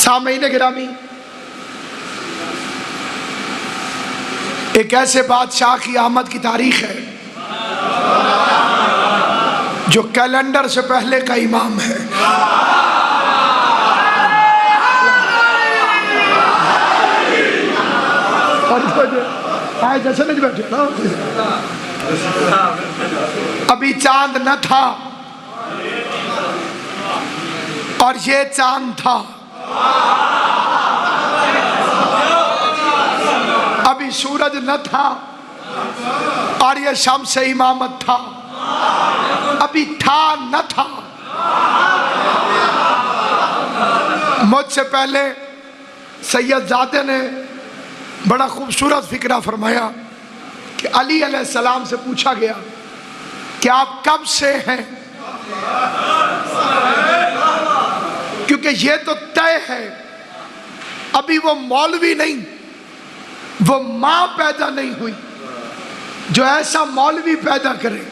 سامعین گرامی، ایک ایسے بادشاہ کی آمد کی تاریخ ہے جو کیلنڈر سے پہلے کا امام ہے۔ ابھی چاند نہ تھا اور یہ چاند تھا، ابھی سورج نہ تھا اور یہ شمس امامت تھا، ابھی تھا نہ تھا۔ مجھ سے پہلے سید زادے نے بڑا خوبصورت فکرہ فرمایا کہ علی علیہ السلام سے پوچھا گیا کہ آپ کب سے ہیں، کیونکہ یہ تو طے ہے ابھی وہ مولوی نہیں، وہ ماں پیدا نہیں ہوئی جو ایسا مولوی پیدا کرے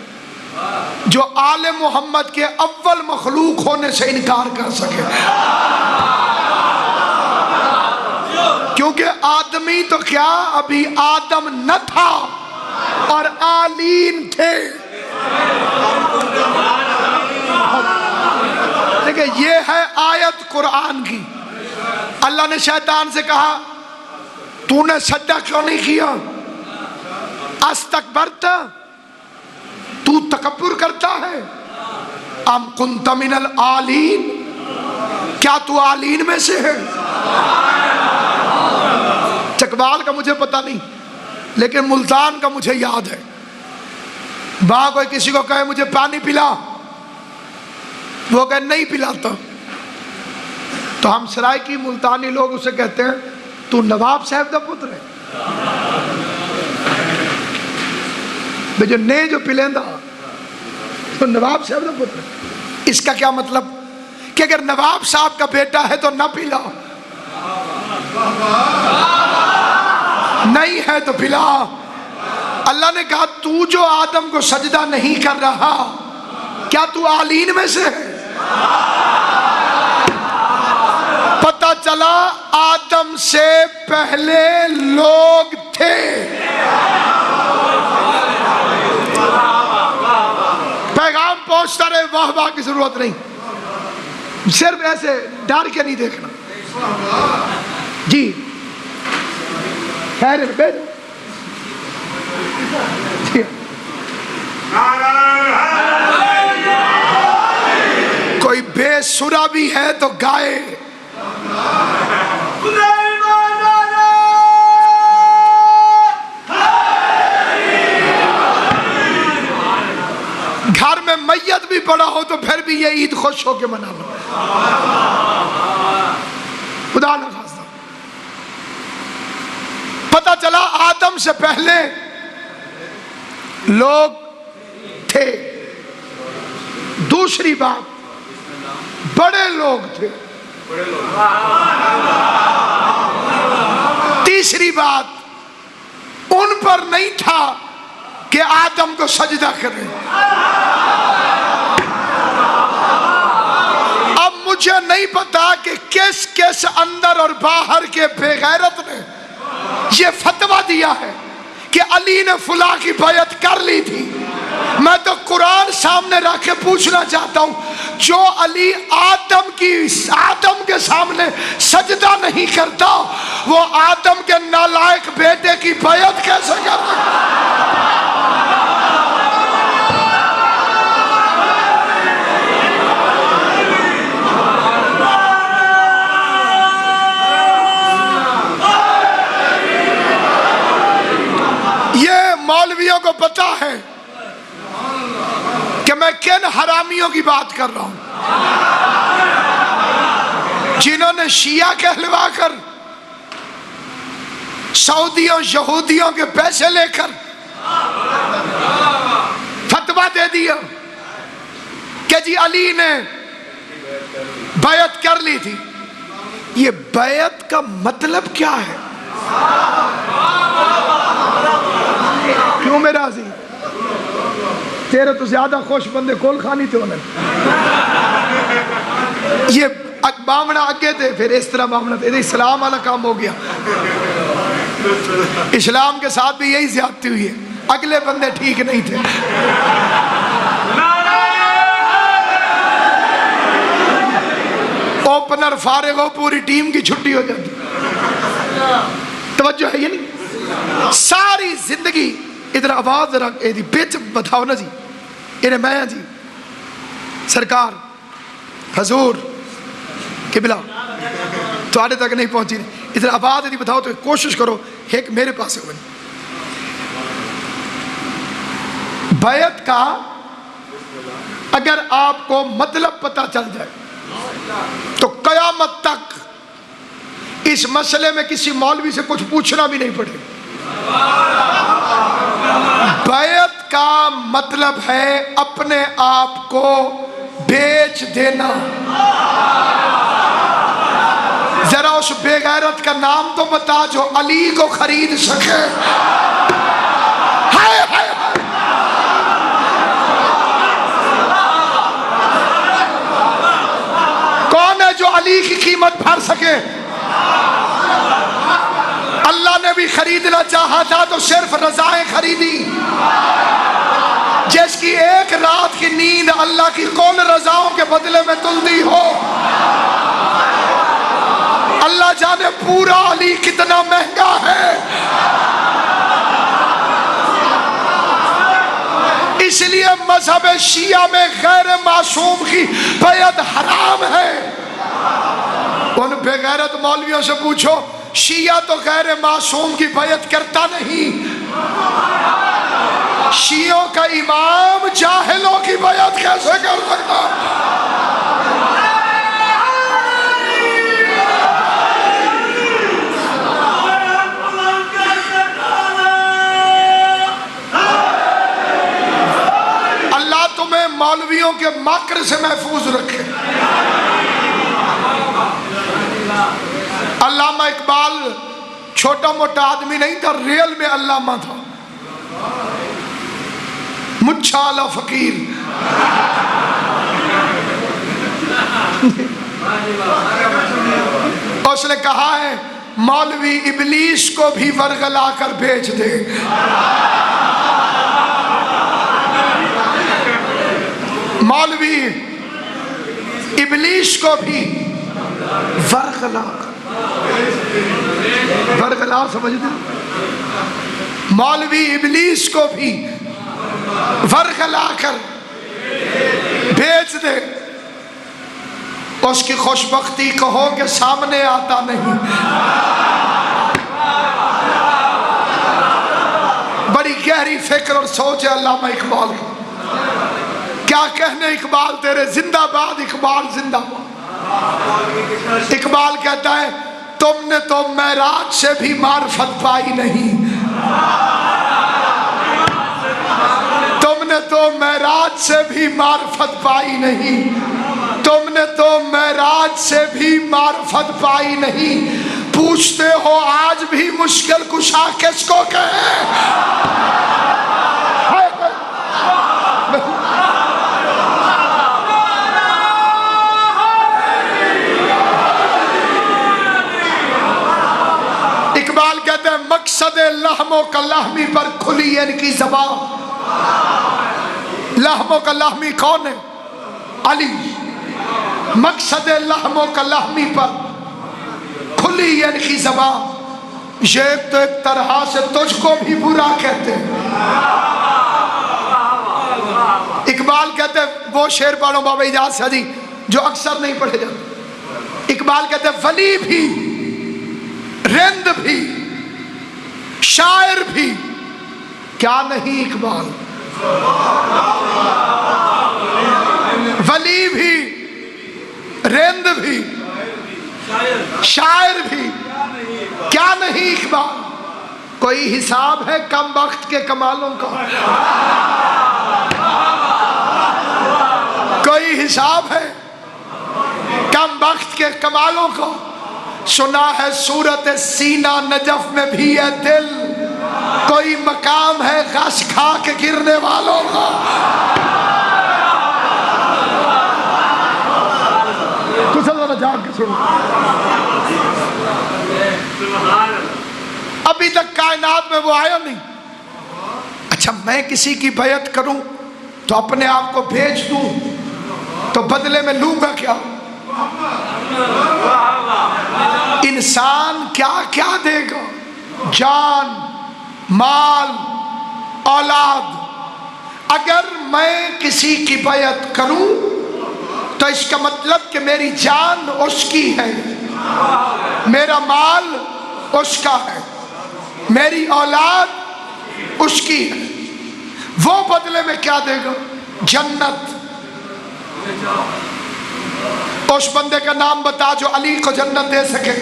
جو آل محمد کے اول مخلوق ہونے سے انکار کر سکے، کیونکہ آدمی تو کیا ابھی آدم نہ تھا اور آلین تھے۔ دیکھیں یہ ہے آیت قرآن کی۔ اللہ نے شیطان سے کہا تو نے سجدہ کیوں نہیں کیا؟ استکبرت، تو تکبر کرتا ہے؟ ام کنت من العالین، کیا تو عالین میں سے ہے؟ چکوال کا مجھے پتہ نہیں لیکن ملتان کا مجھے یاد ہے، وہاں کوئی کسی کو کہے مجھے پانی پلا، وہ کہے نہیں پلاتا، تو ہم سرائکی ملتانی لوگ اسے کہتے ہیں تو نواب صاحب دا پتر ہے بے جو نے جو پلین دا تو نواب صاحب دا پتر ہے۔ اس کا کیا مطلب کہ اگر نواب صاحب کا بیٹا ہے تو نہ پلا، نہیں ہے تو پلا۔ اللہ نے کہا تو جو آدم کو سجدہ نہیں کر رہا کیا تو عالین میں سے ہے؟ پتہ چلا آدم سے پہلے لوگ تھے۔ پیغام پہنچتا رہے، واہ واہ کی ضرورت نہیں، صرف ایسے ڈر کے نہیں دیکھنا۔ جی خیر بیٹھ کوئی بے سرا بھی ہے تو گائے۔ گھر میں میت بھی پڑا ہو تو پھر بھی یہ عید خوش ہو کے منانا۔ خدا نہ خواستہ پتہ چلا آدم سے پہلے لوگ تھے۔ دوسری بات بڑے لوگ تھے۔ تیسری بات ان پر نہیں تھا کہ آدم کو سجدہ کریں۔ اب مجھے نہیں پتا کہ کس کس اندر اور باہر کے بے غیرت نے یہ فتویٰ دیا ہے کہ علی نے فلاں کی بیعت کر لی تھی۔ میں تو قرآن سامنے رکھ کے پوچھنا چاہتا ہوں، جو علی آدم کے سامنے سجدہ نہیں کرتا وہ آدم کے نالائق بیٹے کی بیعت کیسے کر سکتا؟ یہ مولویوں کو پتا ہے کہ میں کن حرامیوں کی بات کر رہا ہوں، جنہوں نے شیعہ کہلوا کر سعودیوں یہودیوں کے پیسے لے کر فتویٰ دے دیا کہ جی علی نے بیعت کر لی تھی۔ یہ بیعت کا مطلب کیا ہے؟ کیوں میرا عزیز تیرے تو زیادہ خوش بندے کول خانی تھے انہیں۔ یہ بامنا اگے تھے، پھر اس طرح بامنا تھے، اسلام والا کام ہو گیا۔ اسلام کے ساتھ بھی یہی زیادتی ہوئی ہے، اگلے بندے ٹھیک نہیں تھے۔ اوپنر فارغ ہو پوری ٹیم کی چھٹی ہو جاتی۔ توجہ ہے یہ نہیں؟ ساری زندگی ادھر آواز ذرا بچ بتاؤ نا جی، انہیں میں جی سرکار حضور قبلہ تو آڑے تک نہیں پہنچی، ادھر آواز ادھر بتاؤ تو کوشش کرو ایک میرے پاس ہے۔ بیعت کا اگر آپ کو مطلب پتہ چل جائے تو قیامت تک اس مسئلے میں کسی مولوی سے کچھ پوچھنا بھی نہیں پڑے۔ بیعت کا مطلب ہے اپنے آپ کو بیچ دینا۔ ذرا اس بے غیرت کا نام تو بتا جو علی کو خرید سکے۔ ہائے ہائے ہائے، کون ہے جو علی کی قیمت بھر سکے؟ اللہ نے بھی خریدنا چاہا تھا تو صرف رضائیں خریدی۔ جس کی ایک رات کی نیند اللہ کی کون رضاؤں کے بدلے میں تلتی ہو؟ اللہ جانے پورا علی کتنا مہنگا ہے۔ اس لیے مذہب شیعہ میں غیر معصوم کی بیعت حرام ہے۔ ان بے غیرت مولویوں سے پوچھو، شیعہ تو غیر معصوم کی بیعت کرتا نہیں۔ شیعوں کا امام جاہلوں کی بیعت کیسے کر سکتا؟ اللہ تمہیں مولویوں کے مکر سے محفوظ رکھے۔ علامہ اقبال چھوٹا موٹا آدمی نہیں تھا، ریل میں علامہ تھا، مچھالا فقیر۔ اس نے کہا ہے مولوی ابلیس کو بھی ورغلا کر بیچ دے۔ مولوی ابلیس کو بھی ورغلا، ورغلا سمجھتے؟ مولوی ابلیس کو بھی ورغلا کر بیچ دے، اس کی خوشبختی کہو کہ سامنے آتا نہیں۔ بڑی گہری فکر اور سوچ ہے علامہ اقبال کی۔ کیا کہنے اقبال تیرے، زندہ باد اقبال زندہ باد۔ اقبال کہتا ہے تم نے تو معراج سے بھی معرفت پائی نہیں، تم نے تو معراج سے بھی معرفت پائی نہیں، تم نے تو معراج سے بھی معرفت پائی نہیں، پوچھتے ہو آج بھی مشکل کشا کس کو کہے؟ اقبال کہتے ہیں مقصد لحم و کلحمی پر کھلی ان کی زبان۔ لحم و کلحمی کون ہے؟ علی۔ مقصد لحم و کلحمی پر کھلی ان کی زبان، یہ تو ایک طرح سے تجھ کو بھی برا کہتے ہیں۔ اقبال کہتے ہیں وہ شعر پڑھو بابا اجاز سے جی جو اکثر نہیں پڑھے جاتے۔ اقبال کہتے ہیں ولی بھی، رند بھی، شاعر بھی، کیا نہیں اقبال؟ ولی بھی، رند بھی، شاعر بھی، کیا نہیں اقبال؟ کوئی حساب ہے کم وقت کے کمالوں کا؟ کوئی حساب ہے کم وقت کے کمالوں کا؟ سنا ہے صورت سینہ نجف میں بھی ہے دل، کوئی مقام ہے غش کھا کے گرنے والوں کا۔ کچھ ذرا جاگ کروں. ابھی تک کائنات میں وہ آیا نہیں. اچھا میں کسی کی بیعت کروں تو اپنے آپ کو بھیج دوں تو بدلے میں لوں گا کیا؟ انسان کیا کیا دے گا؟ جان، مال، اولاد. اگر میں کسی کی بیعت کروں تو اس کا مطلب کہ میری جان اس کی ہے، میرا مال اس کا ہے، میری اولاد اس کی ہے. وہ بدلے میں کیا دے گا؟ جنت. اس بندے کا نام بتا جو علی کو جنت دے سکے،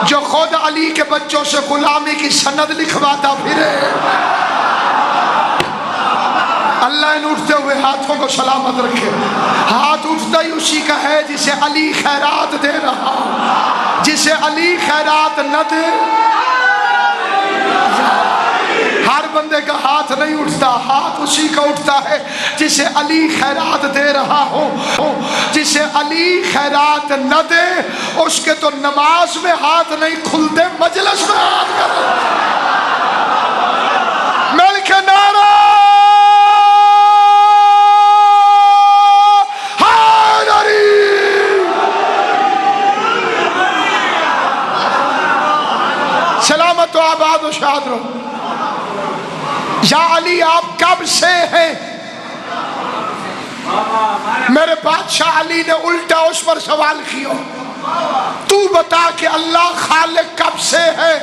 جو خود علی کے بچوں سے غلامی کی سند لکھواتا پھرے. اللہ ان اٹھتے ہوئے ہاتھوں کو سلامت رکھے. ہاتھ اٹھتا ہی اسی کا ہے جسے علی خیرات دے رہا. جسے علی خیرات نہ دے، ہر بندے کا ہاتھ نہیں اٹھتا. ہاتھ اسی کا اٹھتا ہے جسے علی خیرات دے رہا ہو. جسے علی خیرات نہ دے اس کے تو نماز میں ہاتھ نہیں کھلتے، مجلس میں ہاتھ کرتے. مل کے نعرہ سلامت و آباد و شاد رہو. یا علی آپ کب سے ہیں؟ میرے بادشاہ علی نے الٹا اس پر سوال کیا، تو بتا کہ اللہ خالق کب سے ہے؟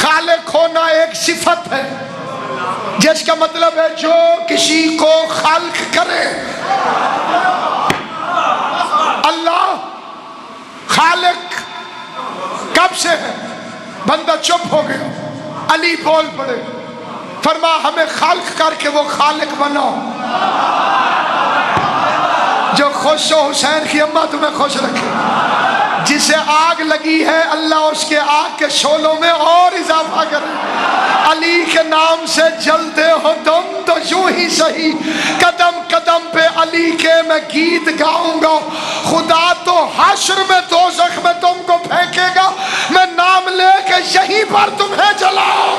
خالق ہونا ایک صفت ہے جس کا مطلب ہے جو کسی کو خلق کرے. اللہ خالق کب سے ہے؟ بندہ چپ ہو گیا. علی بول پڑے، فرما ہمیں خلق کر کے وہ خالق بناؤ. جو خوش ہو حسین کی اماں تمہیں خوش رکھے. جسے آگ لگی ہے اللہ اس کے آگ کے شعلوں میں اور اضافہ کرے. علی کے نام سے جلتے ہو تم تو یوں ہی صحیح، قدم قدم پہ علی کے میں گیت گاؤں گا. خدا تو حشر میں دوزخ میں تم کو پھینکے گا، میں نام لے کے یہیں پر تمہیں جلاؤں.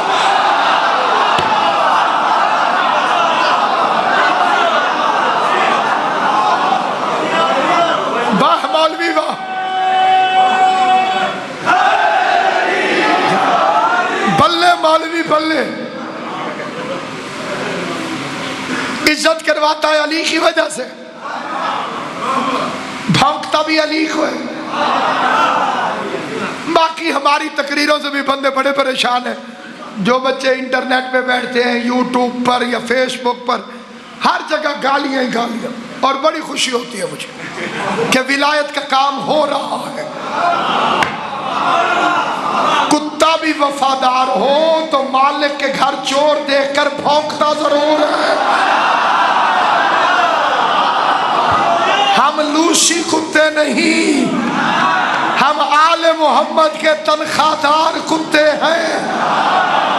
واہ مولوی واہ. بلے مولوی بلے. عزت کرواتا ہے علی کی وجہ سے، بھونکتا بھی علی کو ہے. باقی ہماری تقریروں سے بھی بندے بڑے پریشان ہیں. جو بچے انٹرنیٹ پہ بیٹھتے ہیں، یوٹیوب پر یا فیس بک پر، ہر جگہ گالیاں ہی گالیاں. اور بڑی خوشی ہوتی ہے مجھے کہ ولایت کا کام ہو رہا ہے. کتا بھی وفادار ہو تو مالک کے گھر چور دیکھ کر بھونکتا ضرور ہے. ہم لوسی کتے نہیں، ہم آل محمد کے تنخواہ دار کتے ہیں.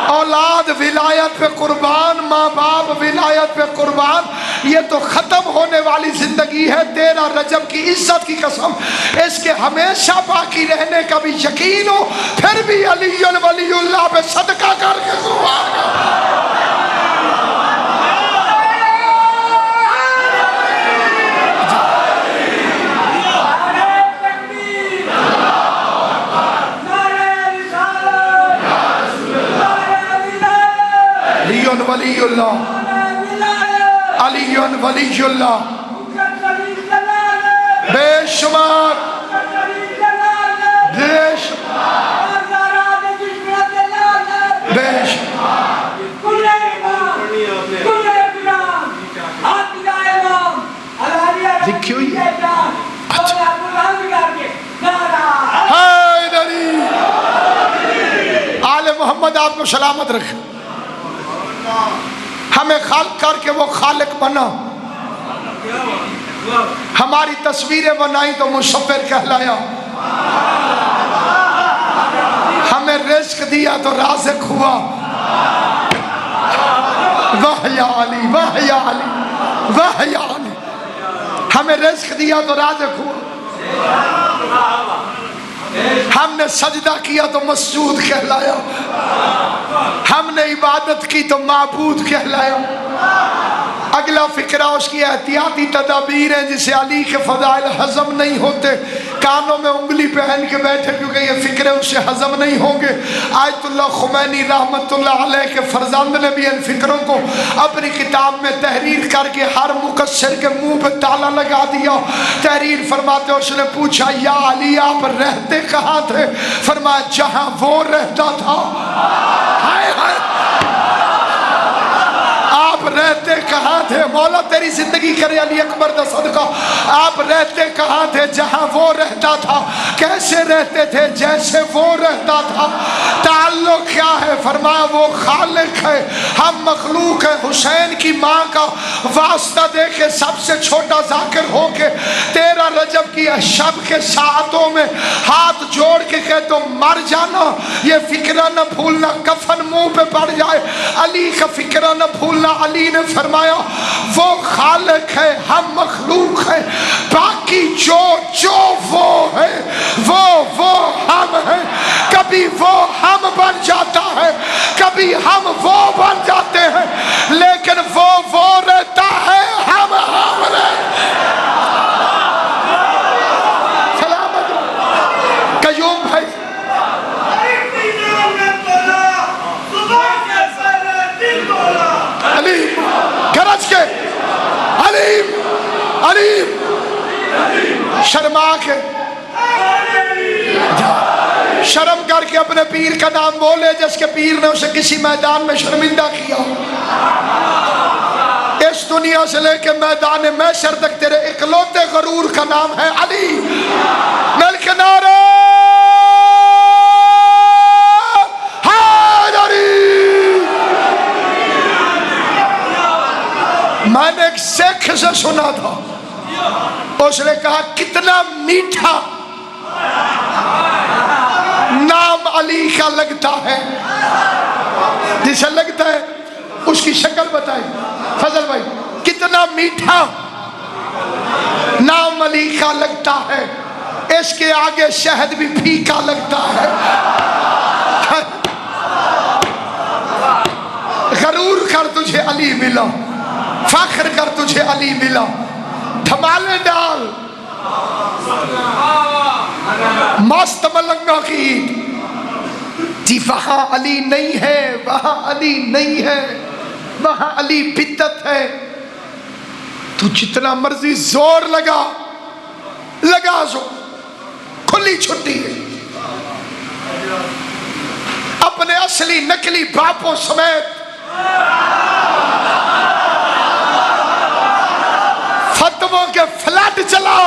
اولاد ولایت پہ قربان، ماں باپ ولایت پہ قربان. یہ تو ختم ہونے والی زندگی ہے. 13 رجب کی عزت کی قسم، اس کے ہمیشہ باقی رہنے کا بھی یقین ہو، پھر بھی علی ولی اللہ پہ صدقہ کر کے قربان کر. ولی اللہ، علی ولی اللہ، بے شمار بے شمار بے شمار. لکھی ہوئی ہے. آل محمد آپ کو سلامت رکھے. ہمیں خلق کر کے وہ خالق بنا. ہماری تصویریں بنائی تو مصور کہلایا. ہمیں رزق دیا تو رازق ہوا. واہ یا علی، واہ یا علی. واہ یا علی، ہمیں رزق دیا تو رازق ہوا، ہم نے سجدہ کیا تو مسجود کہلایا، ہم نے عبادت کی تو معبود کہلایا۔ اگلا فکرہ اس کی احتیاطی تدابیر ہیں جسے علی کے فضائل ہضم نہیں ہوتے، کانوں میں انگلی پہن کے بیٹھے کیونکہ یہ فکرے اس سے ہضم نہیں ہوں گے۔ آیت اللہ خمینی رحمت اللہ علیہ کے فرزند نے بھی ان فکروں کو اپنی کتاب میں تحریر کر کے ہر مقصر کے منہ پہ تالا لگا دیا۔ تحریر فرماتے اس نے پوچھا یا علی آپ رہتے کہاں تھے؟ فرمایا جہاں وہ رہتا تھا۔ ہائے ہائے، آپ رہتے کہاں تھے؟ مولا تیری زندگی کرے علی اکبر دا صدقہ، آپ رہتے کہاں تھے؟ جہاں وہ رہتا تھا۔ کیسے رہتے تھے؟ جیسے وہ رہتا تھا۔ تعلق کیا ہے؟ فرمایا وہ خالق ہے، ہم مخلوق ہے۔ حسین کی ماں کا واسطہ دے کے سب سے چھوٹا ذاکر ہو کے 13 رجب کی شب کے ساعتوں میں ہاتھ جوڑ کے کہ تم مر جانا، یہ فکرہ نہ بھولنا، کفن منہ پہ پڑ جائے، علی کا فکرہ نہ بھولنا۔ علی نے فرمایا وہ خالق ہے، ہم مخلوق ہے، باقی جو وہ ہے وہ ہم ہیں۔ کبھی وہ ہم بن جاتا ہے، کبھی ہم وہ بن جاتے ہیں، لیکن وہ رہتا ہے، ہم رہتے ہیں۔ سلامت قیوم بھائی، علیم گرج کے، علیم علیم شرما کے، شرم کر کے اپنے پیر کا نام بولے جس کے پیر نے اسے کسی میدان میں شرمندہ کیا۔ اس دنیا سے لے کے میدان محشر تک تیرے اکلوتے غرور کا نام ہے علی۔ مل کے نعرے میں نے ایک سکھ سے سنا تھا، اس نے کہا کتنا میٹھا نام علی کا لگتا ہے، جسے لگتا ہے اس کی شکل بتائی۔ فضل بھائی کتنا میٹھا نام علی کا لگتا ہے، اس کے آگے شہد بھی پھیکا لگتا ہے۔ غرور کر تجھے علی ملا، فخر کر تجھے علی ملا، دھمالے ڈال، مست ملنگا کی عید جی وہاں علی نہیں ہے، وہاں علی نہیں ہے، وہاں علی بدعت ہے۔ تو جتنا مرضی زور لگا زور، کھلی چھٹی ہے۔ اپنے اصلی نقلی باپوں سمیت فتووں کے فلٹ چلا،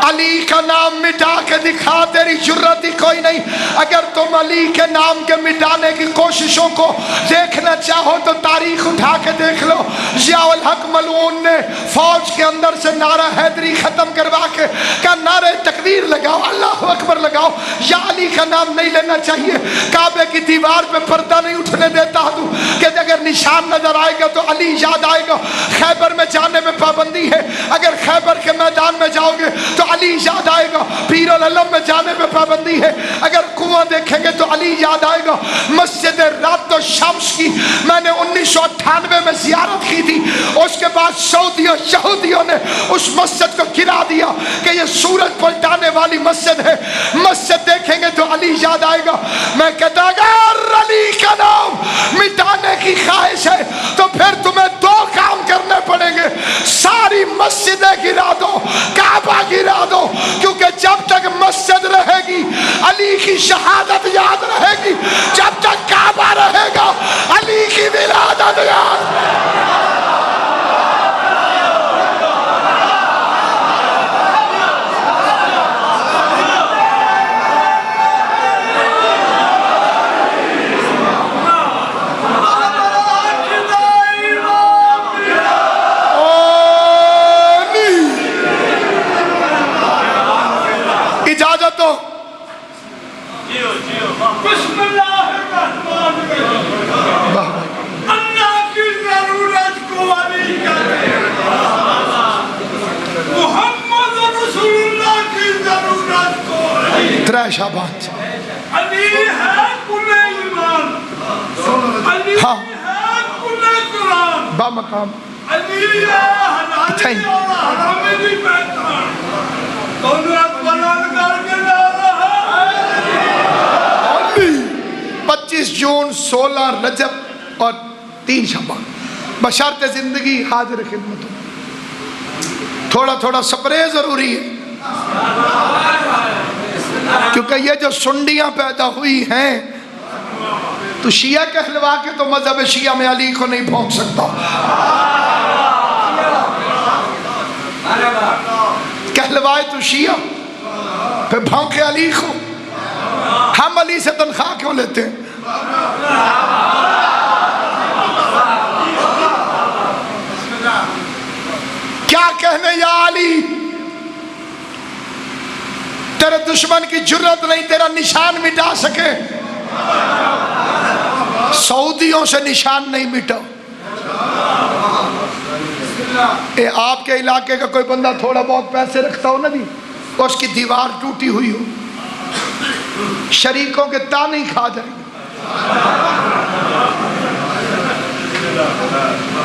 علی کا نام مٹا کے دکھا، تیری جرت ہی کوئی نہیں۔ اگر تم علی کے نام کے مٹانے کی کوششوں کو دیکھنا چاہو تو تاریخ اٹھا کے دیکھ لو۔ ضیاء الحق ملعون نے فوج کے اندر سے نعرہ حیدری ختم کروا کے کہا نعرہ تکبیر لگاؤ، اللہ اکبر لگاؤ، یا علی کا نام نہیں لینا چاہیے۔ کعبے کی دیوار پہ پردہ نہیں اٹھنے دیتا تو کہ اگر نشان نظر آئے گا تو علی یاد آئے گا۔ خیبر میں جانے میں پابندی ہے، اگر خیبر کے میدان میں جاؤ گے تو علی یاد آئے گا۔ پیر العلم میں جانے میں پابندی ہے، اگر کنواں دیکھیں گے تو علی یاد آئے گا۔ مسجد رات و شمس کی میں نے 1998 میں زیارت کی تھی، اس کے بعد سعودیوں یہودیوں نے اس مسجد کو گرا دیا کہ یہ سورج پلٹانے والی مسجد ہے۔ مسجد دیکھیں گے تو علی یاد آئے گا۔ میں کہتا اگر علی کا نام مٹانے کی خواہش ہے تو پھر تمہیں دو کام کرنے پڑیں گے، ساری مسجدیں گرا دو، کعبہ گرا دو، کیونکہ جب تک مسجد رہے گی علی کی شہادت یاد رہے گی، جب تک کعبہ رہے گا علی کی ولادت یاد۔ اجازت دو، بسم اللہ 3 شعبان علی ہے کل ایمان، علی ہاں ہے کل قرآن، با مقام علی ہے حلالی اور حرامی دی پہچان، دونوں بلند کر کے نعرہ علی 25 جون 16 رجب اور 3 شعبان بشرط زندگی حاضر خدمت ہو. تھوڑا تھوڑا سپرے ضروری ہے کیونکہ یہ جو سنڈیاں پیدا ہوئی ہیں تو شیعہ کہلوا کے تو مذہب شیعہ میں علی کو نہیں پہنچ سکتا. کہلوائے تو شیعہ پھر بھونکے علی کو. ہم علی سے تنخواہ کیوں لیتے ہیں؟ کیا کہنے یا علی، تیرے دشمن کی جرت نہیں تیرا نشان مٹا سکے. سعودیوں سے نشان نہیں مٹا. اے آپ کے علاقے کا کوئی بندہ تھوڑا بہت پیسے رکھتا ہو نا جی، اس کی دیوار ٹوٹی ہوئی ہو، شریکوں کے تانے ہی کھا جائیں گے.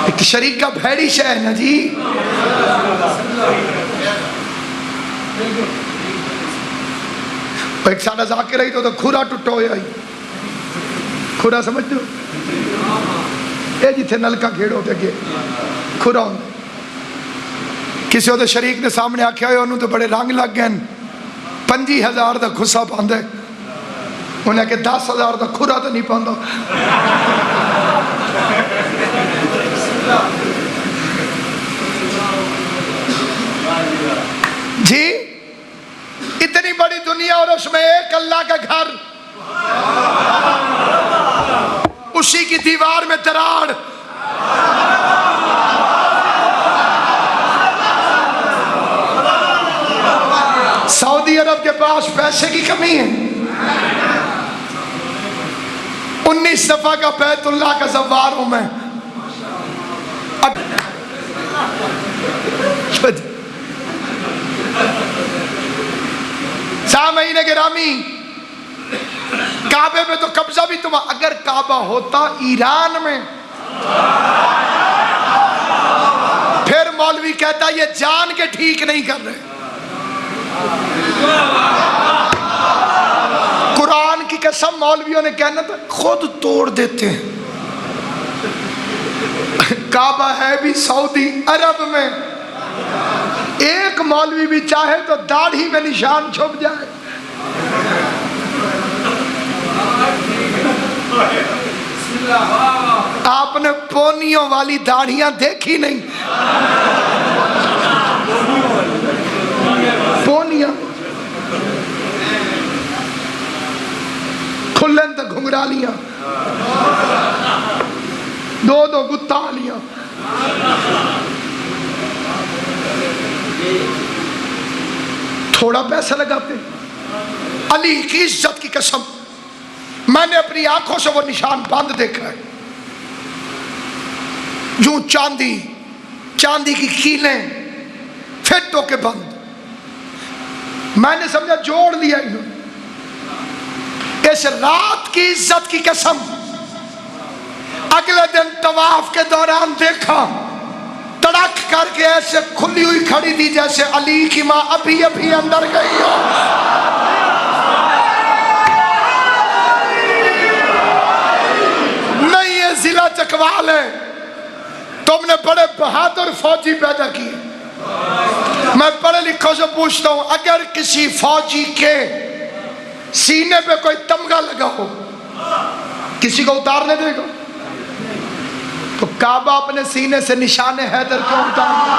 ایک شریک کا بھیڑی شے ہے نا جی. ایک سادہ ذاکر رہی تو کھورا ٹوٹو ہویا ہی. کھورا سمجھتے ہو اے جتھے نلکا کھیڑ ہوتے گئے کھورا ہوں. کسی ہوتے شریک نے سامنے آکھیا ہوئے انہوں تو بڑے رنگ لگ گئے 50,000 دا کھسا پاندے. انہیں کہ 10,000 دا کھورا تو نہیں پاندہ. جی اتنی بڑی دنیا اور اس میں ایک اللہ کا گھر، اسی کی دیوار میں دراڑ. سعودی عرب کے پاس پیسے کی کمی ہے. 19 دفعہ کا بیت اللہ کا زوار ہوں میں. سامعین گرامی، کعبے میں تو قبضہ بھی تم، اگر کعبہ ہوتا ایران میں پھر مولوی کہتا یہ جان کے ٹھیک نہیں کر رہے. قرآن کی قسم مولویوں نے کہنا تھا خود توڑ دیتے ہیں. کعبہ ہے بھی سعودی عرب میں، ایک مولوی بھی چاہے تو داڑھی میں نشان چھپ جائے. آپ نے پونیوں والی داڑھیاں دیکھی نہیں؟ پونیاں کھلن تو گھنگرالیاں، 2 گتالیاں. تھوڑا پیسہ لگاتے. علی کی عزت کی قسم میں نے اپنی آنکھوں سے وہ نشان بند دیکھا ہے. جو چاندی کی کیلیں فٹ ہو کے بند. میں نے سمجھا جوڑ لیا انہوں. اس رات کی عزت کی قسم اگلے دن طواف کے دوران دیکھا تڑک کر کے ایسے کھلی ہوئی کھڑی تھی جیسے علی کی ماں ابھی اندر گئی ہو. نہیں یہ ضلع چکوال ہے. تم نے بڑے بہادر فوجی پیدا کیے. میں پڑھے لکھوں سے پوچھتا ہوں اگر کسی فوجی کے سینے پہ کوئی تمغہ لگا ہو کسی کو اتارنے دے گا؟ تو کعبہ اپنے سینے سے نشان حیدر کیوں اتارنا؟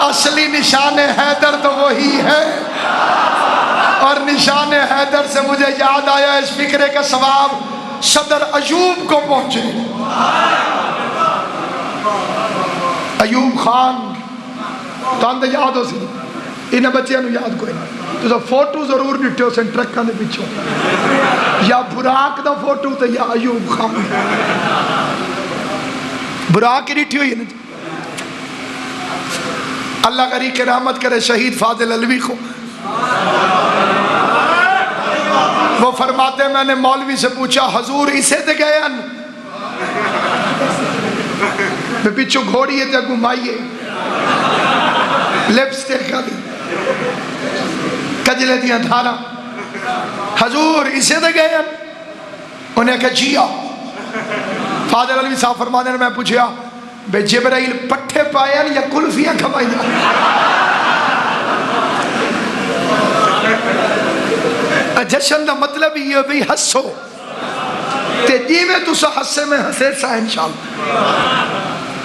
اصلی نشان حیدر تو وہی ہے. اور نشان حیدر سے مجھے یاد آیا اس فکرے کا ثواب صدر ایوب کو پہنچے. ایوب خان تو یاد ہو سی انہیں بچے یاد کوئی تو فوٹو ضرور ڈٹے ہو سن ٹرکاں دے پیچھوں یا براق دا فوٹو تے یا ایوب خان براق ہی ڈٹھی ہوئی ہے نا. اللہ غریق رحمت کرے شہید فاضل علوی کو. وہ فرماتے میں نے مولوی سے پوچھا حضور اسے تے گئے ان میں پچھو گھوڑیے تے گھمائیے لپسٹک کا دی کجلے دیاں دھارا حضور اسے تے گئے ان انہیں کہا جیا. فاضل علوی صاحب فرماتے ہیں میں پوچھا بے جبرائیل پٹھے پائے یا کلفیاں کھوائی جا. جشن دا مطلب یہ بھی ہسو تے جیویں تسا ہسے میں ہسے سا انشاءاللہ.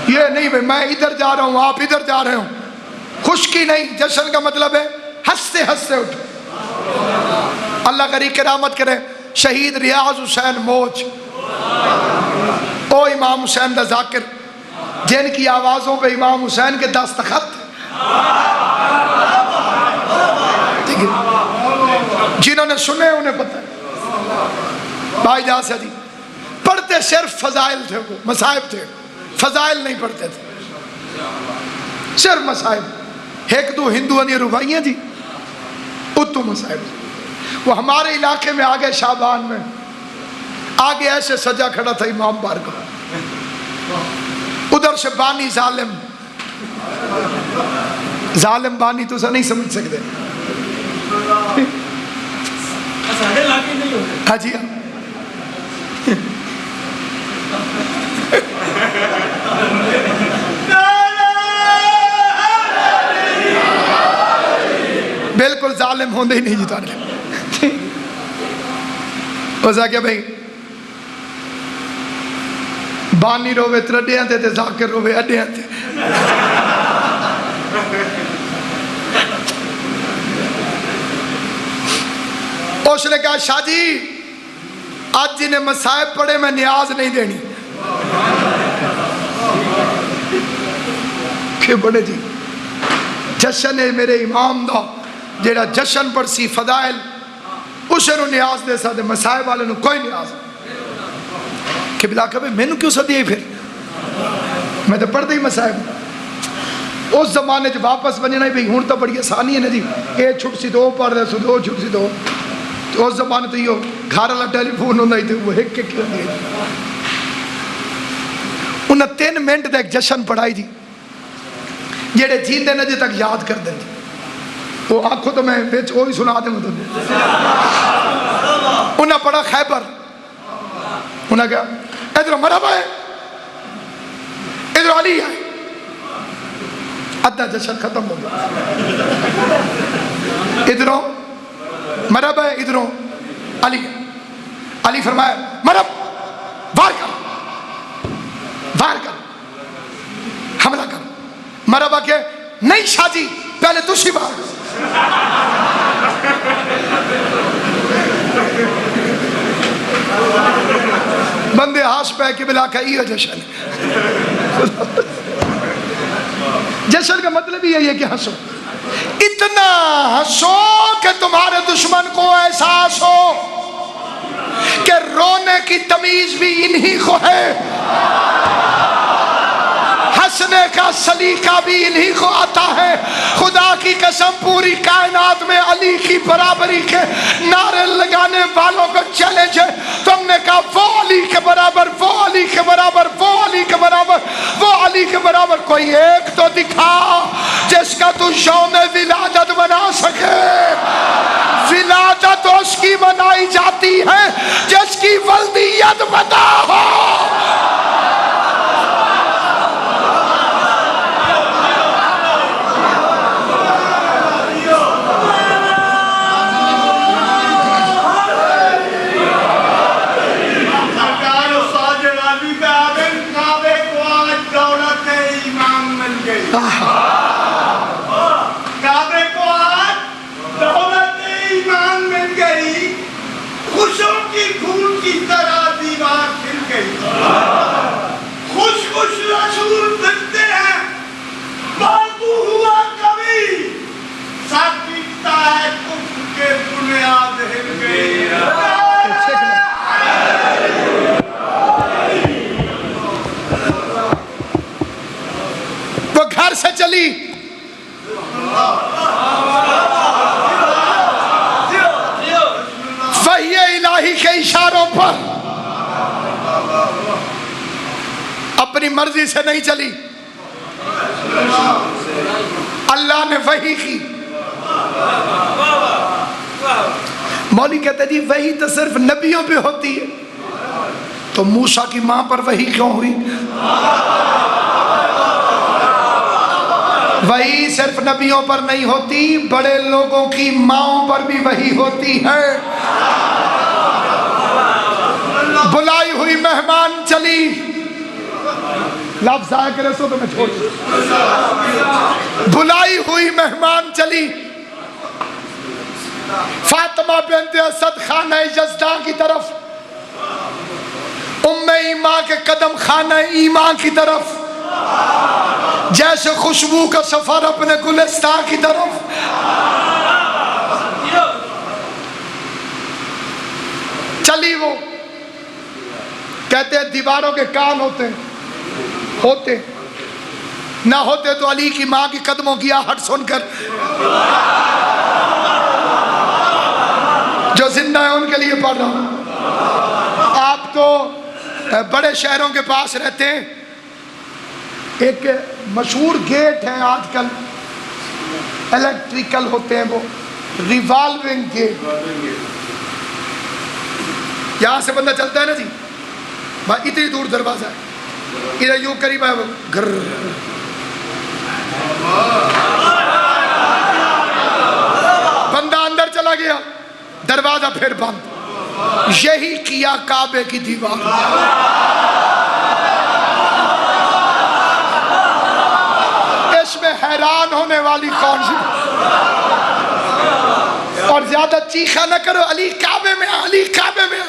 یہ نہیں بھئی میں ادھر جا رہا ہوں آپ ادھر جا رہے ہوں خشکی نہیں. جشن کا مطلب ہے ہستے ہستے اٹھو. اللہ غریق کرامت کرے شہید ریاض حسین موج او امام حسین دا ذاکر جن کی آوازوں پہ امام حسین کے دستخط جنہوں نے سنے انہیں پتہ ہے. بھائی جا سے دی پڑھتے صرف فضائل تھے وہ مصائب تھے فضائل نہیں پڑھتے تھے صرف مصائب. ایک دو ہندوؤں نے روائیاں جی اتو مصائب. وہ ہمارے علاقے میں آگے شابان میں آگے ایسے سجا کھڑا تھا امام بارگاہ ادھر سے بانی ظالم بانی تو سا نہیں سمجھ سکتے. ہاں جی بالکل ظالم ہوندے ہی نہیں جی تارے وزا کیا بھئی بانی روے ترڈیاں تے تے ذاکر روے اڈیاں تے. اس نے کہا شاہ جی آج جنہیں مصائب پڑے میں نیاز نہیں دینی. کہ بڑے جی جشن ہے میرے امام دا جیڑا جشن پر سی فضائل اسے نو نیاز دے سا دے مصائب والے نو کوئی نیاز. کہ بلا کبھی میں نو کیوں سا دیئے پھر میں تو پڑھ دے مصائب. اس زمانے جو واپس بننا ہی بھئی ہون تو بڑی آسانی ہے نا جی ایک چھٹ سی دو پڑھ دے سو دو چھٹ سی دو. تو اس زمانے تو یہ گھر والا ٹیلی فون ہوتا ہی تھے وہ ایک کیوں دیئے. انہیں 3 منٹ دے ایک جشن پڑھائی جی جیڑے جیندے نجے تک یاد کر دیں جی. وہ آنکھوں تو میں بیچ وہی سنا دیں تو انہیں پڑھا خیبر. انہیں کہا ادھر مرحبا ہے ادھر علی ہے. ادھا جشن ختم ہو گیا. ادھروں مرحبا ہے ادھروں علی ہے. علی فرمایا مرحب وار کر حملہ کر. مرحبا کہ نہیں شاہ جی پہلے تُشی بار کر. بندے ہاس پہ کے بلا کا یہ جشن. جشن کا مطلب ہی ہے کہ ہنسو اتنا ہنسو کہ تمہارے دشمن کو احساس ہو کہ رونے کی تمیز بھی انہی کو ہے ہنسنے کا سلیقہ بھی انہی کو آتا ہے. خدا کی قسم پوری کائنات میں علی کی برابری کے نعرے لگانے والوں کو چیلنج ہے. تم نے کہا وہ علی کے برابر وہ علی کے برابر وہ علی کے برابر وہ علی کے برابر کوئی ایک تو دکھا جس کا تو یوم ولادت بنا سکے. ولادت اس کی منائی جاتی ہے جس کی ولدیت بتا ہو. کعبے کو آج دولت ایمان مل گئی خوشوں کی پھول کی طرح دیوار کھل گئی. خوش خوش رسول پھرتے ہیں بازو ہوا کبھی ساتھ پیٹتا ہے کفر کے بنیاد ہل گئی. وہ گھر سے چلی پر اپنی مرضی سے نہیں چلی، اللہ نے وحی کی۔ مولوی کہتے جی وحی تو صرف نبیوں پہ ہوتی ہے، تو موسیٰ کی ماں پر وحی کیوں ہوئی؟ وحی صرف نبیوں پر نہیں ہوتی، بڑے لوگوں کی ماؤں پر بھی وحی ہوتی ہے۔ بلائی ہوئی مہمان چلی، لفظ آئے کرے سو تو میں چھوڑ دوں۔ بلائی ہوئی مہمان چلی، فاطمہ بنت اسد خانہ یزداں کی طرف، ام ایمان کے قدم خانہ ایمان کی طرف، جیسے خوشبو کا سفر اپنے گلستان کی طرف۔ چلی وہ، کہتے ہیں دیواروں کے کان ہوتے نہ ہوتے تو علی کی ماں کی قدموں کی آہٹ سن کر جو زندہ ہیں ان کے لیے پڑھ رہا ہوں۔ آپ تو بڑے شہروں کے پاس رہتے ہیں، ایک مشہور گیٹ ہے آج کل الیکٹریکل ہوتے ہیں، وہ ریوالونگ گیٹ، یہاں سے بندہ چلتا ہے نا جی، اتنی دور دروازہ ہے، ادھر یوں قریب ہے وہ گھر، بندہ اندر چلا گیا، دروازہ پھر بند۔ یہی کیا کعبے کی دیوار، اس میں حیران ہونے والی کون سی؟ اور زیادہ چیخا نہ کرو، علی کعبے میں، علی کعبے میں۔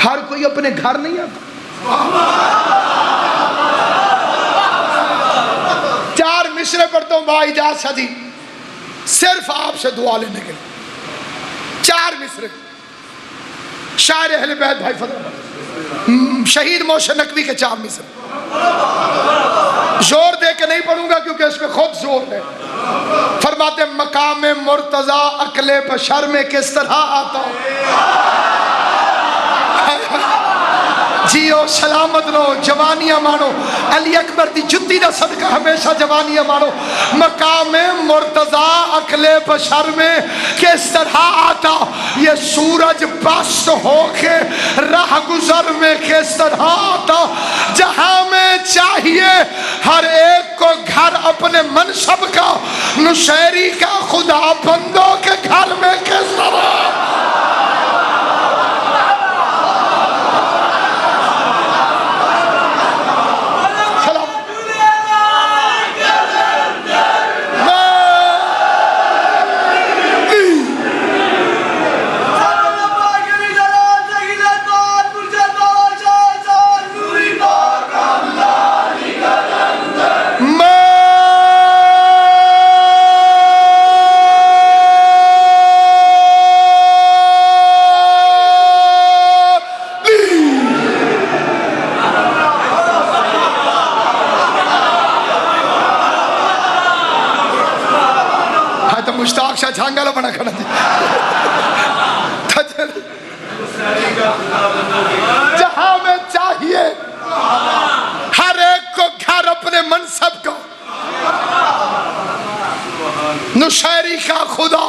ہر کوئی اپنے گھر نہیں آتا۔ 4 مصرے پڑھتا ہوں بھائی جان سجی، صرف آپ سے دعا لینے کے لیے 4 مصرے، شاعر اہل بیت بھائی فضل شہید محسن نقوی کے 4 مصرے، زور دے کے نہیں پڑھوں گا کیونکہ اس میں خود زور ہے۔ فرماتے مقام مرتضی عقل بشر میں کس طرح آتا ہوں، جیو سلامت رہو، جوانیاں مانو، علی اکبر دی جتی دا صدقہ ہمیشہ جوانیاں مانو۔ مقام مرتضی عقل بشر میں کس طرح آتا، یہ سورج پست ہو کے راہ گزر میں کس طرح آتا، جہاں میں چاہیے ہر ایک کو گھر اپنے منصب کا، نشیری کا خدا بندوں کے گھر میں کس طرح۔ مشتاق شاہ جھانگا بنا کھڑا تھی، جہاں میں چاہیے ہر ایک کو گھر اپنے منصب کو، نشیری کا خدا۔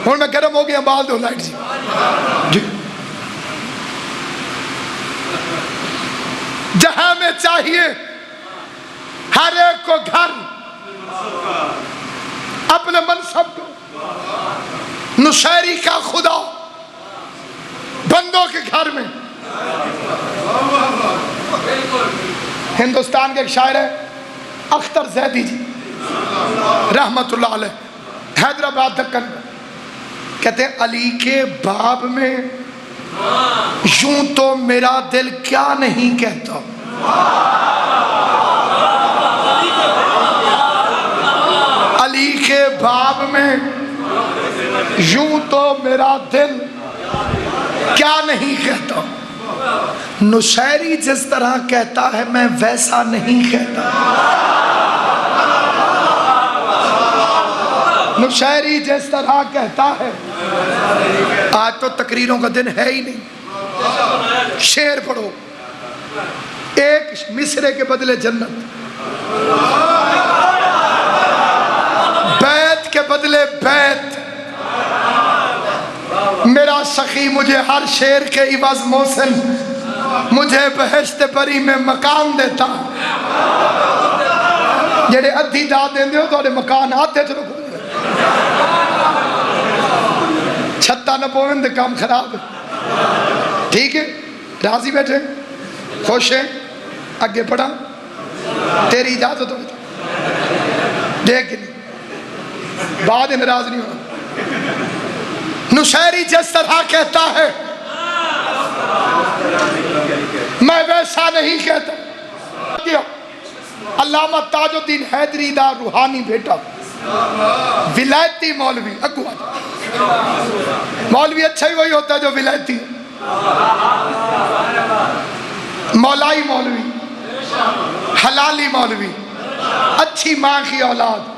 ہوں میں گرم ہو گیا، بال دو لائٹ جی۔ جہاں میں چاہیے ہر ایک کو گھر اپنے منصب کو، نشیری کا خدا بندوں کے گھر میں۔ ہندوستان کے ایک شاعر ہے اختر زیدی جی رحمت اللہ علیہ، حیدرآباد دکن، کہتے ہیں علی کے باب میں یوں تو میرا دل کیا نہیں کہتا، علی کے باب میں یوں تو میرا دل کیا نہیں کہتا، نشیری جس طرح کہتا ہے میں ویسا نہیں کہتا، نشیری جس طرح کہتا ہے آج تو تقریروں کا دن ہے ہی نہیں. شعر پڑھو, ایک مصرے کے بدلے جنت, بیت کے بدلے بیت. میرا سخی مجھے ہر شعر کے عوض محسن مجھے بہشت بری میں مکان دیتا. جڑے ادھی دا دیندے ہو تو مکان آتے چلو چھتا نہ پوین دے کام خراب ہے. ٹھیک ہے, راضی بیٹھے, خوش ہیں, آگے پڑھا, تیری اجازت ہو دیکھ نہیں بعد ناراض نہیں ہونا. نشیری جس طرح کہتا ہے میں ویسا نہیں کہتا. علامہ تاج الدین حیدری دا روحانی بیٹا ولایتی مولوی اگوا. مولوی اچھا ہی وہی ہوتا ہے جو ولایتی ہے. مولائی مولوی, حلالی مولوی, اچھی ماں کی اولاد.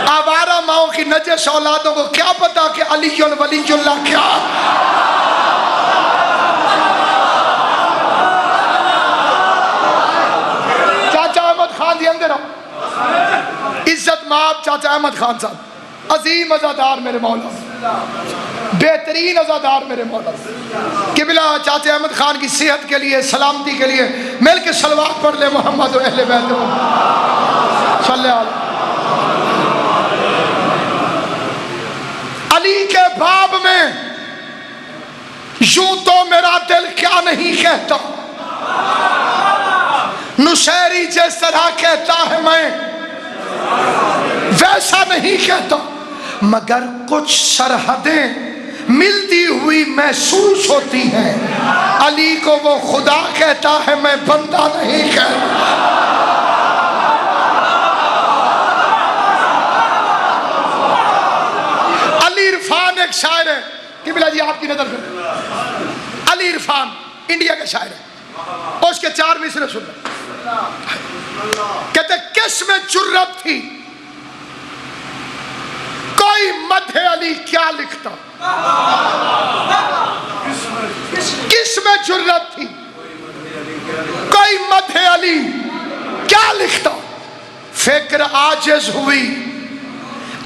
آوارہ ماؤں کی نجس اولادوں کو کیا پتا کہ علی ولی اللہ کیا. چاچا احمد خان دی اندر آؤ. عزت مآب چاچا احمد خان صاحب, عظیم عزادار میرے مولا, بہترین عزادار میرے مولا. قبلہ چاچا احمد خان کی صحت کے لیے, سلامتی کے لیے مل کے صلوات پڑھ لے محمد و اہل بیت صلی اللہ. علی کے باب میں یوں تو میرا دل کیا نہیں کہتا, نشیری جس طرح کہتا ہے میں ویسا نہیں کہتا, مگر کچھ سرحدیں ملتی ہوئی محسوس ہوتی ہیں. علی کو وہ خدا کہتا ہے, میں بندہ نہیں کہتا. علی عرفان ایک شاعر ہے, قبلہ جی آپ کی نظر کریں. علی عرفان انڈیا کا شاعر ہے, اور اس کے 4 مصرے سنیں. کہتے کس میں جرت تھی کوئی مدح علی کیا لکھتا. کس میں جرت تھی کوئی مدح علی کیا لکھتا. فکر عاجز ہوئی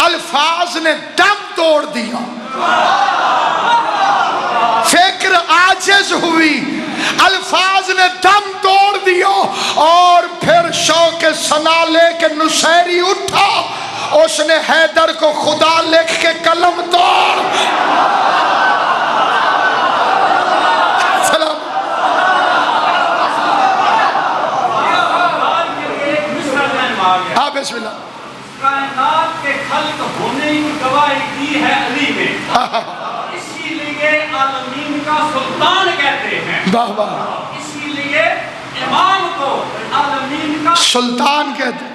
الفاظ نے دم توڑ دیا. فکر عاجز ہوئی الفاظ نے دم توڑ دیا, اور پھر شوق ثنا لے کے نشیری اٹھا, اس نے حیدر کو خدا لکھ کے قلم توڑ. سلام. ہاں بسم اللہ. کائنات کے خلق ہونے کی گواہی دی ہے علی نے, اسی لیے عالمین کا سلطان کہتے ہیں. واہ واہ. اسی لیے امام کو عالمین کا سلطان کہتے ہیں.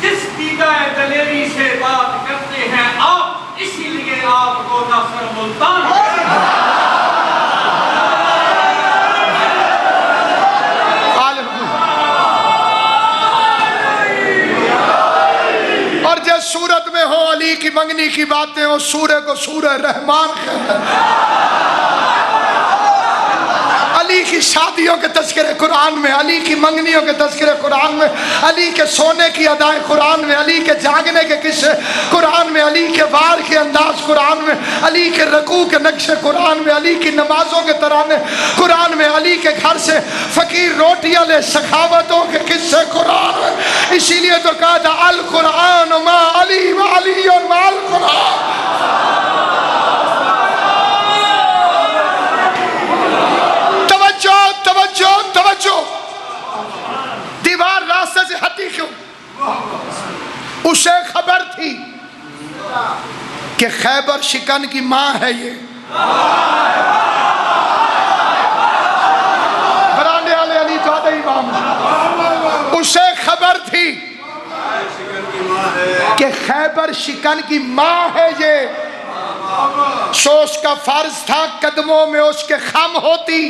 جس دیدہ دلیری سے بات کرتے ہیں آپ, اسی لیے آپ کو ناصر ملتان کہتے ہیں. اور جس صورت میں ہو علی کی منگنی کی باتیں, اس سورہ کو سورہ رحمان کہتے ہیں. علی کی شادیوں کے تذکرے قرآن میں, علی کی منگنیوں کے تذکرے قرآن میں, علی کے سونے کی ادائیں قرآن میں, علی کے جاگنے کے قصے قرآن میں, علی کے وار کے انداز قرآن میں, علی کے رکوع کے نقشے قرآن میں, علی کی نمازوں کے ترانے قرآن میں, علی کے گھر سے فقیر روٹیاں لے سخاوتوں کے قصے قرآن میں. اسی لیے تو کہا تھا القرآن ما علی و علی ما القرآن. توجہ. دیوار راستے سے ہٹی کیوں؟ اسے خبر تھی کہ خیبر شکن کی ماں ہے یہ. براندے والے علی تو آدھے امام. اسے خبر تھی کہ خیبر شکن کی ماں ہے یہ, سو اس کا فرض تھا قدموں میں اس کے خم ہوتی,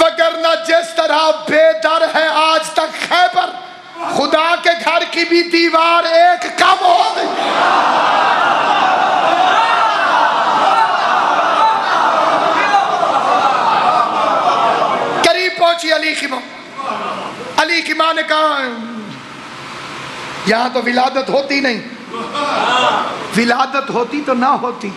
وگرنہ جس طرح بے در ہے آج تک خیبر, خدا کے گھر کی بھی دیوار ایک کم ہو گئی. کی ماں، علی کی ماں نے کہا یہاں تو ولادت ہوتی نہیں، ولادت ہوتی تو نہ ہوتی،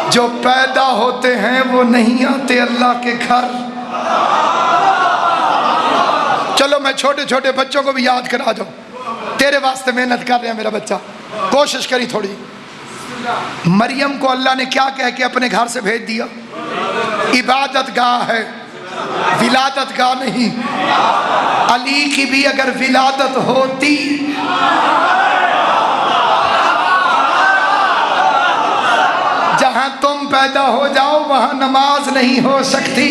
جو پیدا ہوتے ہیں وہ نہیں آتے اللہ کے گھر۔ چلو میں چھوٹے چھوٹے بچوں کو بھی یاد کرا دوں، تیرے واسطے محنت کر رہے ہیں میرا بچہ، کوشش کری تھوڑی۔ مریم کو اللہ نے کیا کہہ کے اپنے گھر سے بھیج دیا؟ عبادت گاہ ہے، ولادت گاہ نہیں۔ علی کی بھی اگر ولادت ہوتی جہاں تم پیدا ہو جاؤ وہاں نماز نہیں ہو سکتی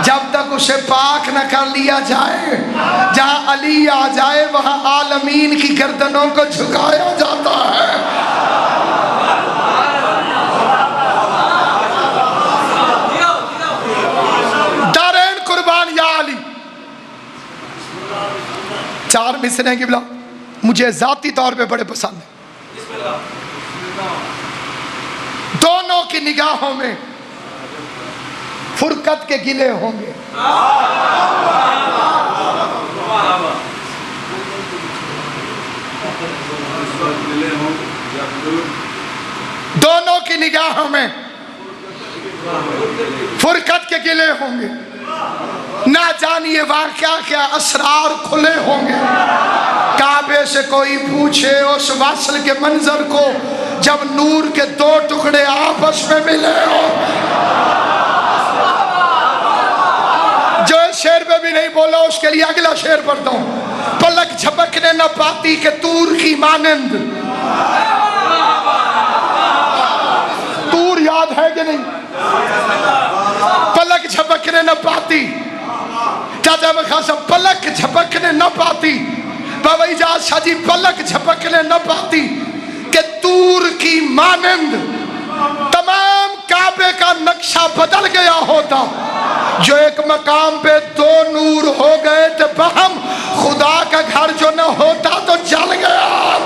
جب تک اسے پاک نہ کر لیا جائے۔ جہاں علی آ جائے وہاں عالمین کی گردنوں کو جھکایا جاتا ہے۔ دارین قربان یا علی۔ چار مصرع ہیں قبلہ مجھے ذاتی طور پہ بڑے پسند ہیں۔ دونوں کی نگاہوں میں فرقت کے گلے ہوں گے۔ دونوں کی نگاہوں میں فرقت کے گلے ہوں گے۔ نہ جانیے واقعہ کیا اسرار کھلے ہوں گے۔ کعبے سے کوئی پوچھے اس وصل کے منظر کو جب نور کے دو ٹکڑے آپس میں ملے ہوں۔ جو اس شعر پہ بھی نہیں بولا اس کے لیے اگلا شعر پڑھتا ہوں۔ پلک جھپکنے نہ پاتی کہ تور کی مانند۔ تور یاد ہے کہ نہیں؟ پلک جھپکنے نہ پاتی، چاچا بخاصہ پلک جھپکنے نہ پاتی، بابا اجاز شاہ جی پلک جھپکنے نہ پاتی کہ تور کی مانند تمام کعبے کا نقشہ بدل گیا ہوتا۔ جو ایک مقام پہ دو نور ہو گئے تھے بہم، خدا کا گھر جو نہ ہوتا تو جل گیا۔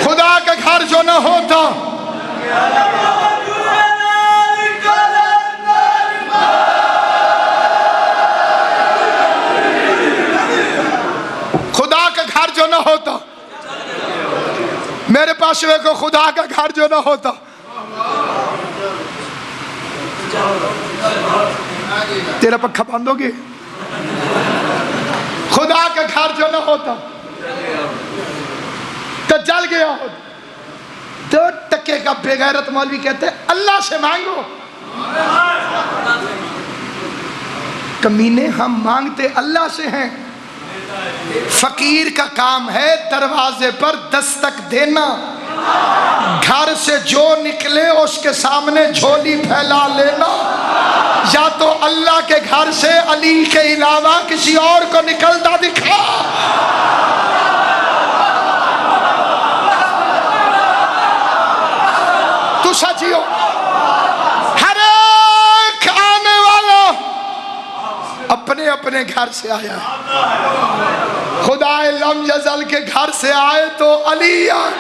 خدا کا گھر جو نہ ہوتا جو نہ ہوتا، میرے پاس کو خدا کا گھر جو نہ ہوتا، تیرا پکھا بند ہو گیا، خدا کا گھر جو نہ ہوتا تو جل گیا ہوتا۔ 2 ٹکے کا بے غیرت مولوی کہتے ہیں اللہ سے مانگو۔ کمینے ہم مانگتے اللہ سے ہیں۔ فقیر کا کام ہے دروازے پر دستک دینا، گھر سے جو نکلے اس کے سامنے جھولی پھیلا لینا۔ یا تو اللہ کے گھر سے علی کے علاوہ کسی اور کو نکلتا دکھا۔ تو سچیو ہر ایک آنے والا اپنے اپنے گھر سے آیا ہے۔ خدا لم یزل کے گھر سے آئے تو علی آئے۔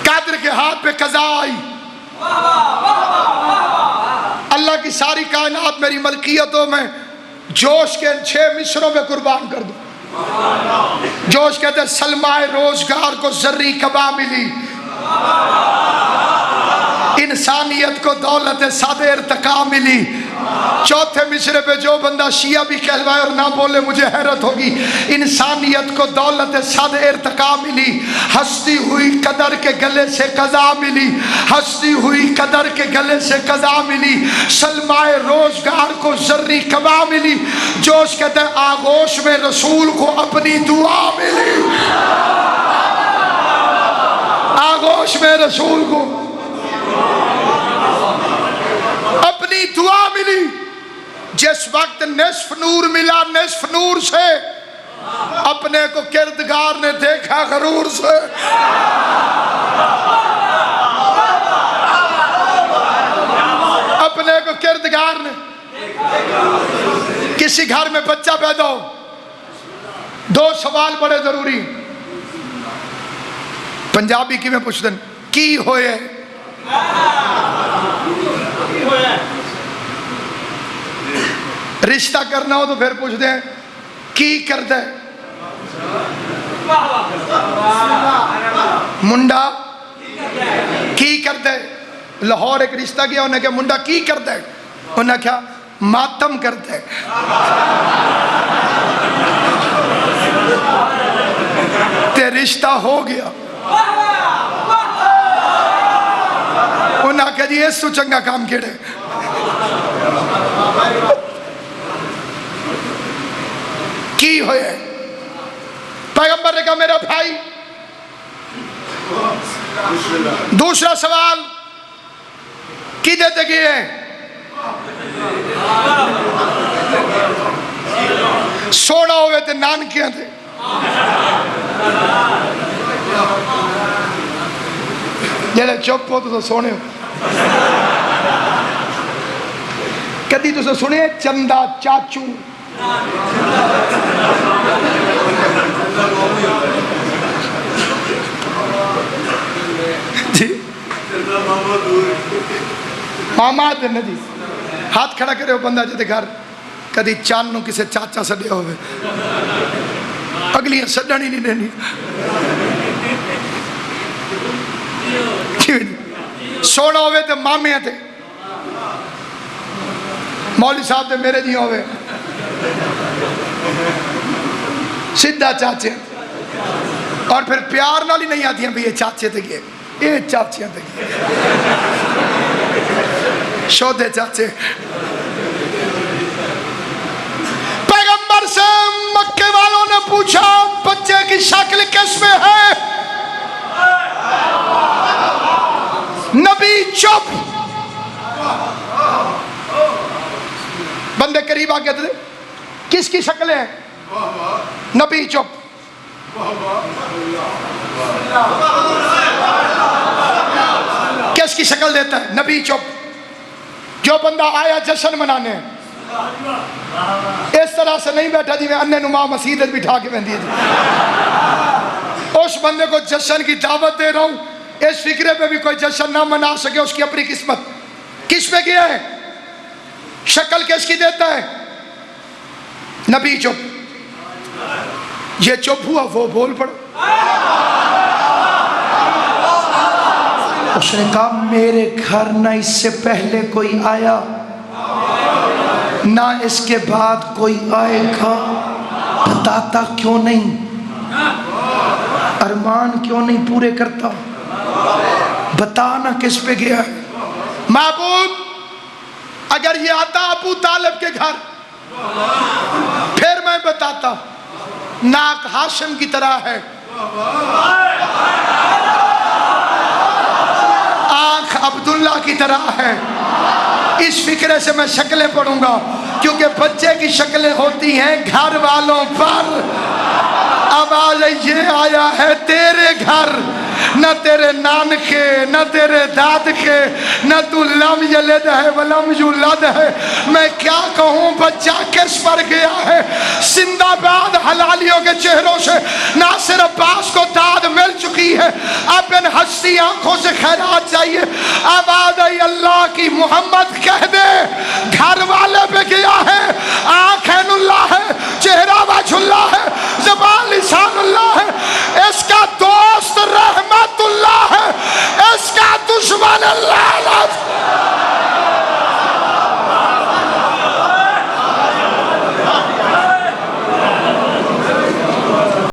قادر کے ہاتھ پہ قضا آئی، اللہ کی ساری کائنات میری ملکیتوں میں جوش کے 6 مصروں میں قربان کر دو۔ جوش کہتے ہیں سلمائے روزگار کو زرعی کبا ملی، انسانیت کو دولت سادہ ارتقا ملی۔ چوتھے مصرے پہ جو بندہ شیعہ بھی کہلوائے اور نہ بولے مجھے حیرت ہوگی۔ انسانیت کو دولت سادہ ارتقا ملی، ہستی ہوئی قدر کے گلے سے قضا ملی، ہستی ہوئی قدر کے گلے سے قضا ملی، سلمائے روزگار کو زرعی کبا ملی۔ جوش کہتے ہیں آغوش میں رسول کو اپنی دعا ملی، آغوش میں رسول کو اپنی دعا ملی۔ جس وقت نصف نور ملا، نصف نور سے اپنے کو کردگار نے دیکھا غرور سے۔ اپنے کو کردگار نے کسی گھر میں بچہ پیدا ہو، دو سوال بڑے ضروری۔ پنجابی کی میں پوچھ دیں کی ہوئے، رشتہ کرنا ہو تو پھر پوچھ دیں کی کرتا ہے، منڈا کی کرتا ہے۔ لاہور ایک رشتہ کیا، انہیں کہا منڈا کی کرتا ہے، انہیں کہا ماتم کرتا ہے۔ تے رشتہ ہو گیا، انہیں کہا جی اس تو چنگا کام کیڑے۔ کی ہوئے، پیغمبر نے کہا میرا بھائی۔ دوسرا سوال کی دیتے گئے، سونا ہوئے تھے نانکیاں تھے، جیلے چپ ہو تو سونے ہو۔ کدی تو سنے چندہ چاچو، جی ماما دن جی ہاتھ کھڑا کرے ہو بندہ جتے گھر کدی چانو کسے چاچا سڈے ہوئے، اگلیاں سڈن ہی نہیں دینی۔ سونا ہوئے تے مامے تھے، مولوی صاحب تے میرے جی ہوئے، سیدھا چاچے، اور پھر پیار نال ہی نہیں آتی ہیں بھی یہ چاچے تے گئے، یہ چاچیاں تے گئے، شودے چاچے۔ پیغمبر سے مکے والوں نے پوچھا بچے کی شکل کس میں ہے، نبی چپ۔ بندے قریب آ کے تھے کس کی شکل ہے، نبی چپ۔ کس کی شکل دیتا ہے، نبی چپ۔ جو بندہ آیا جشن منانے، اس طرح سے نہیں بیٹھا جی میں انہیں نما مسیحت بٹھا کے بندی تھی، اس بندے کو جشن کی دعوت دے رہا ہوں، اس فکرے پہ بھی کوئی جشن نہ منا سکے، اس کی اپنی قسمت۔ کس پہ کیا ہے، شکل کس کی دیتا ہے، نبی چپ۔ یہ چپ ہوا وہ بول پڑا۔ اس نے کہا میرے گھر نہ اس سے پہلے کوئی آیا نہ اس کے بعد کوئی آئے گا، بتاتا کیوں نہیں، ارمان کیوں نہیں پورے کرتا، بتانا کس پہ گیا ہے۔ معبود اگر یہ آتا ابو طالب کے گھر پھر میں بتاتا، ناک ہاشم کی طرح ہے، آنکھ عبداللہ کی طرح ہے، اس فکرے سے میں شکلیں پڑھوں گا، کیونکہ بچے کی شکلیں ہوتی ہیں گھر والوں پر۔ اب آج یہ آیا ہے تیرے گھر، نہ تیرے نان کے نہ تیرے داد کے، نہ تو لم یلد ہے ولم یولد ہے، میں کیا کہوں بچہ کس پر گیا ہے۔ زندہ باد حلالیوں کے چہروں سے ناصر عباس کو داد مل چکی ہے، اب ان ہستی آنکھوں سے خیرات چاہیے۔ آواز آئی اللہ کی، محمد کہہ دے گھر والے پہ گیا ہے، آنکھ عین اللہ ہے، چہرہ وجہ اللہ ہے، زبان لسان اللہ ہے، اس کا دوست رحمت اللہ ہے، اس کا دشمن اللہ